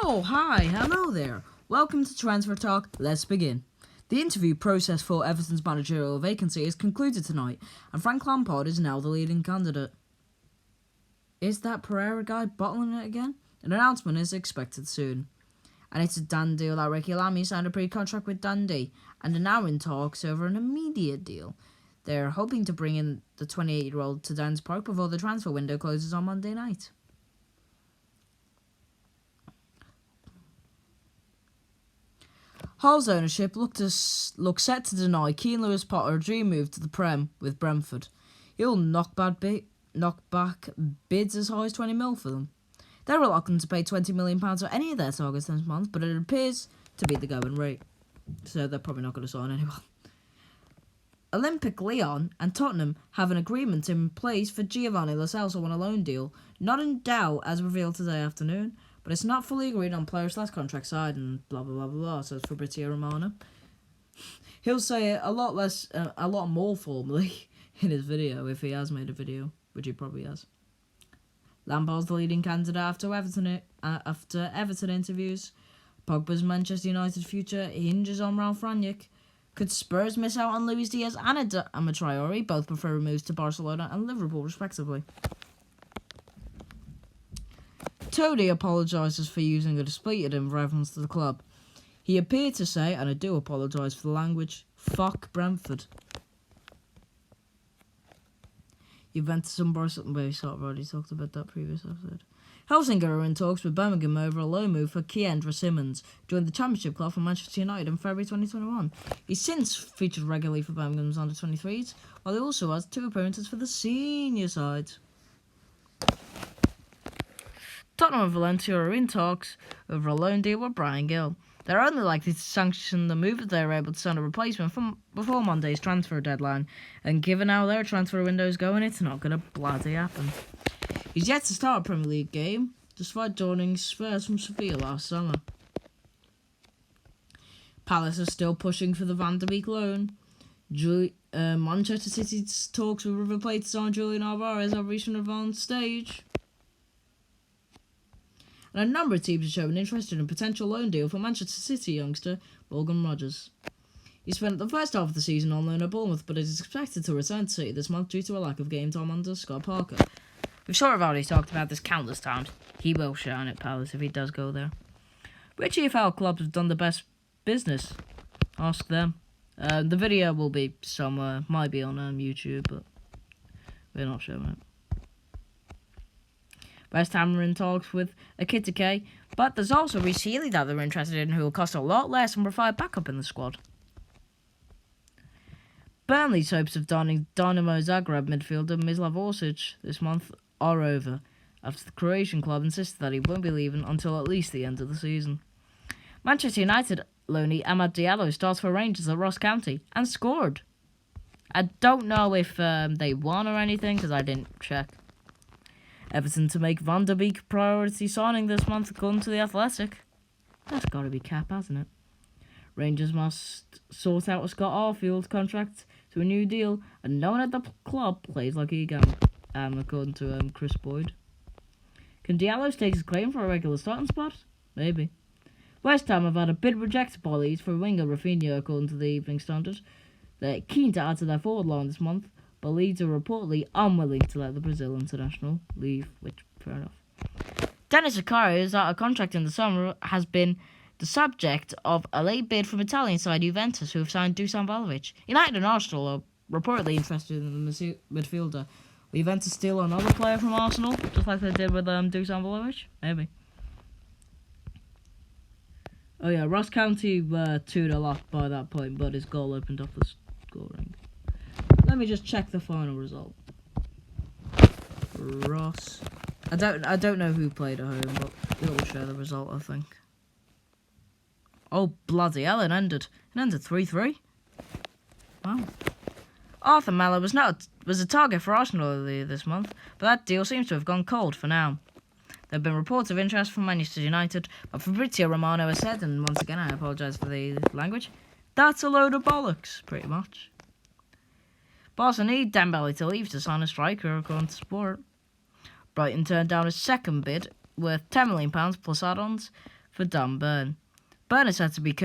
Oh, hi, hello there. Welcome to Transfer Talk. Let's begin. The interview process for Everton's managerial vacancy is concluded tonight, and Frank Lampard is now the leading candidate. Is that Pereira guy bottling it again? An announcement is expected soon. And it's a done deal that Ricky Lamy signed a pre-contract with Dundee, and are now in talks over an immediate deal. They're hoping to bring in the 28-year-old to Downs Park before the transfer window closes on Monday night. Hull's ownership look set to deny Keane Lewis Potter a dream move to the Prem with Brentford. He'll knock back bids as high as 20 mil for them. They're reluctant to pay £20 million for any of their targets this month, but it appears to be the going rate. So they're probably not going to sign anyone. Olympic Lyon and Tottenham have an agreement in place for Giovanni Lo Celso on a loan deal, not in doubt as revealed today afternoon, but it's not fully agreed on player/contract side and blah blah blah blah, says Fabrizio Romano. He'll say it a lot more formally in his video, if he has made a video, which he probably has. Lampard's the leading candidate after Everton interviews. Pogba's Manchester United future hinges on Ralph Rangnick. Could Spurs miss out on Luis Diaz and Traore, both prefer moves to Barcelona and Liverpool respectively? Tony apologises for using a depleted in reference to the club. He appeared to say, and I do apologise for the language, fuck Brentford. Juventus and Barcelona, we sort of already talked about that previous episode. Helsinki are in talks with Birmingham over a loan move for Keandra Simmons, joined the Championship club from Manchester United in February 2021. He's since featured regularly for Birmingham's under-23s, while he also has 2 appearances for the senior side. Tottenham and Valencia are in talks over a loan deal with Brian Gill. They're only likely to sanction the move if they're able to sign a replacement before Monday's transfer deadline, and given how their transfer window is going, it's not going to bloody happen. He's yet to start a Premier League game, despite joining Spurs from Sevilla last summer. Palace are still pushing for the Van de Beek loan. Manchester City's talks with River Plate to sign Julian Alvarez have reached an advanced stage. And a number of teams are showing interest in a potential loan deal for Manchester City youngster Morgan Rogers. He spent the first half of the season on loan at Bournemouth, but is expected to return to City this month due to a lack of game time under Scott Parker. We've sort of already talked about this countless times. He will shine at Palace if he does go there. Which EFL clubs have done the best business? Ask them. The video will be somewhere, might be on YouTube, but we're not showing it. West Ham are in talks with Ekitike, but there's also Reece Healy that they're interested in, who will cost a lot less and provide backup in the squad. Burnley's hopes of donning Dynamo Zagreb midfielder Mislav Orsic this month are over, after the Croatian club insisted that he won't be leaving until at least the end of the season. Manchester United loanee Amad Diallo starts for Rangers at Ross County and scored. I don't know if they won or anything, because I didn't check. Everton to make Van de Beek priority signing this month, according to The Athletic. That's got to be cap, hasn't it? Rangers must sort out a Scott Arfield contract to a new deal, and no one at the club plays like he can, according to Chris Boyd. Can Diallo stake his claim for a regular starting spot? Maybe. West Ham have had a bid rejected by Leeds for winger Rafinha, according to the Evening Standard. They're keen to add to their forward line this month, but Leeds are reportedly unwilling to let the Brazil international leave, which, fair enough. Dennis Zakaria, who's out of contract in the summer, has been the subject of a late bid from Italian side Juventus, who have signed Dusan Vlahovic. United and Arsenal are reportedly interested in the midfielder. Will Juventus steal another player from Arsenal, just like they did with Dusan Vlahovic? Maybe. Oh yeah, Ross County were 2-0 up by that point, but his goal opened up the scoring. Let me just check the final result. Ross. I don't know who played at home, but it will show the result, I think. Oh bloody hell! It ended 3-3. Wow. Arthur Melo was a target for Arsenal earlier this month, but that deal seems to have gone cold for now. There have been reports of interest from Manchester United, but Fabrizio Romano has said, and once again I apologise for the language, that's a load of bollocks, pretty much. Barca need Dembele to leave to sign a striker, according to Sport. Brighton turned down a second bid worth £10 million plus add-ons. for Dan Burn. Burn is said to be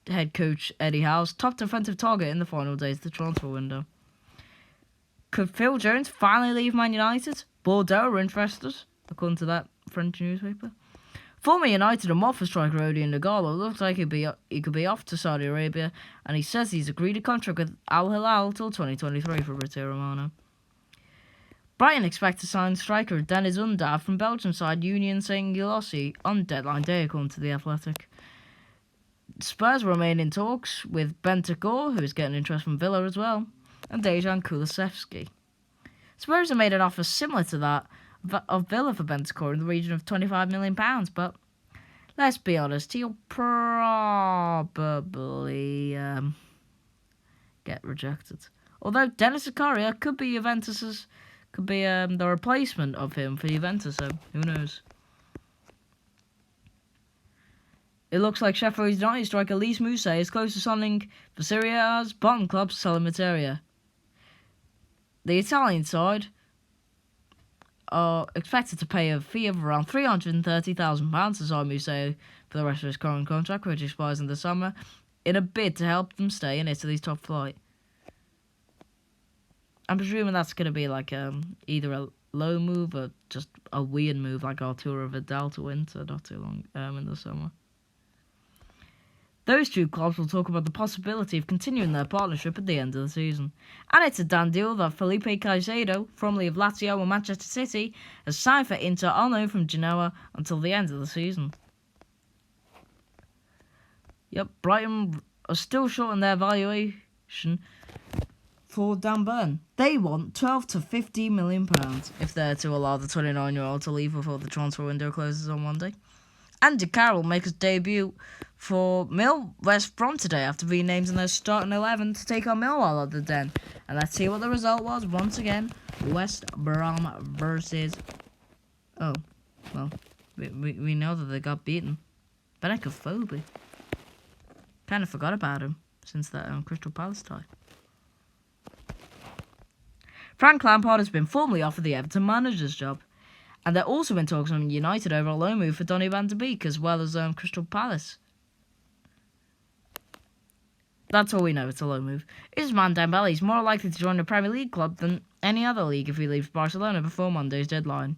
head coach Eddie Howe's top defensive target in the final days of the transfer window. Could Phil Jones finally leave Man United? Bordeaux are interested, according to that French newspaper. Former United and Watford striker Odion Nagalo looks like he could be off to Saudi Arabia, and he says he's agreed a contract with Al Hilal till 2023 for Fabrizio Romano. Brighton expect to sign striker Dennis Undav from Belgium side Union Saint-Gilloise on deadline day, according to The Athletic. Spurs remain in talks with Bentancur, who is getting interest from Villa as well, and Dejan Kulusevski. Spurs have made an offer similar to that of Villa for Bentancur in the region of £25 million, but let's be honest, he'll probably get rejected. Although Dennis Zakaria could be the replacement of him for Juventus, so who knows? It looks like Sheffield United striker Lise Moussa is close to signing for Serie A's bottom club Salernitana. The Italian side are expected to pay a fee of around £330,000 to sign Moussa for the rest of his current contract, which expires in the summer, in a bid to help them stay in Italy's top flight. I'm presuming that's going to be like either a low move or just a weird move like Arturo Vidal to Inter not too long in the summer. Those two clubs will talk about the possibility of continuing their partnership at the end of the season. And it's a done deal that Felipe Caicedo, formerly of Lazio and Manchester City, has signed for Inter on loan from Genoa until the end of the season. Yep, Brighton are still short on their valuation for Dan Burn. They want £12 to £15 million if they're to allow the 29-year-old to leave before the transfer window closes on Monday. Andy Carroll makes his debut for West Brom today after being named in their starting 11 to take on Millwall at the Den. And let's see what the result was once again. West Brom versus... Oh, well, we know that they got beaten. Benicophobe. Kind of forgot about him since that Crystal Palace tie. Frank Lampard has been formally offered the Everton manager's job. And they're also in talks on United over a loan move for Donny van de Beek, as well as Crystal Palace. That's all we know, it's a loan move. Ousmane Dembele is more likely to join a Premier League club than any other league if he leaves Barcelona before Monday's deadline.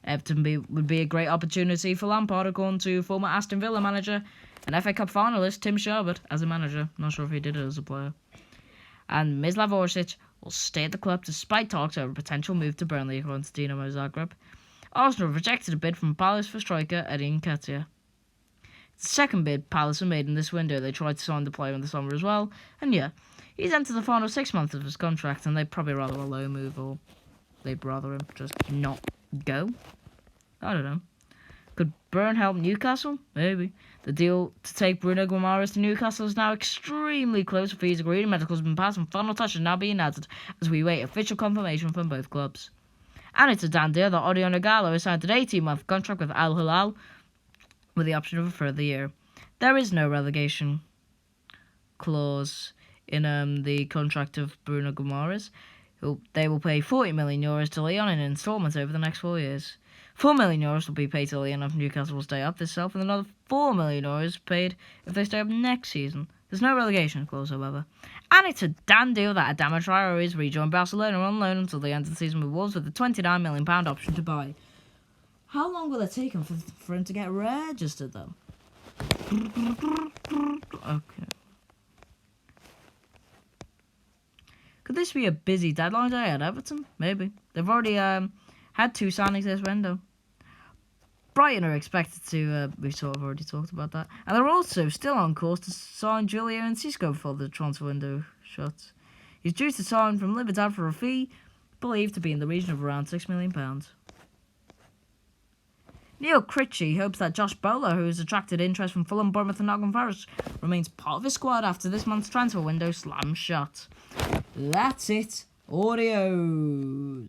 Everton would be a great opportunity for Lampard, according to former Aston Villa manager and FA Cup finalist Tim Sherwood as a manager. Not sure if he did it as a player. And Mislav Orsic will stay at the club despite talks over a potential move to Burnley, according to Dinamo Zagreb. Arsenal rejected a bid from Palace for striker Eddie Nketiah. The second bid Palace have made in this window. They tried to sign the player in the summer as well, and yeah, he's entered the final 6 months of his contract, and they'd probably rather a low move, or they'd rather him just not go. I don't know. Could Burn help Newcastle? Maybe. The deal to take Bruno Guimaraes to Newcastle is now extremely close. Fees agreed, medicals have been passed, and final touches now being added as we wait official confirmation from both clubs. And it's a done deal that Odion Nagalo has signed an 18-month contract with Al Hilal with the option of a further year. There is no relegation clause in the contract of Bruno Guimaraes. They will pay €40 million to Lyon in instalments over the next 4 years. €4 million will be paid to Lyon if Newcastle will stay up this self, and another €4 million paid if they stay up next season. There's no relegation clause, however. And it's a damn deal that Adama Traore is rejoined Barcelona on loan until the end of the season with Wolves with a £29 million option to buy. How long will it take him for him to get registered, though? Okay. Could this be a busy deadline day at Everton? Maybe. They've already had 2 signings this window. Brighton are expected to, we've sort of already talked about that. And they're also still on course to sign Julio Enciso before the transfer window shuts. He's due to sign from Libertad for a fee believed to be in the region of around £6 million. Neil Critchley hopes that Josh Bowler, who has attracted interest from Fulham, Bournemouth and Nottingham Forest, remains part of his squad after this month's transfer window slams shut. That's it. Audio.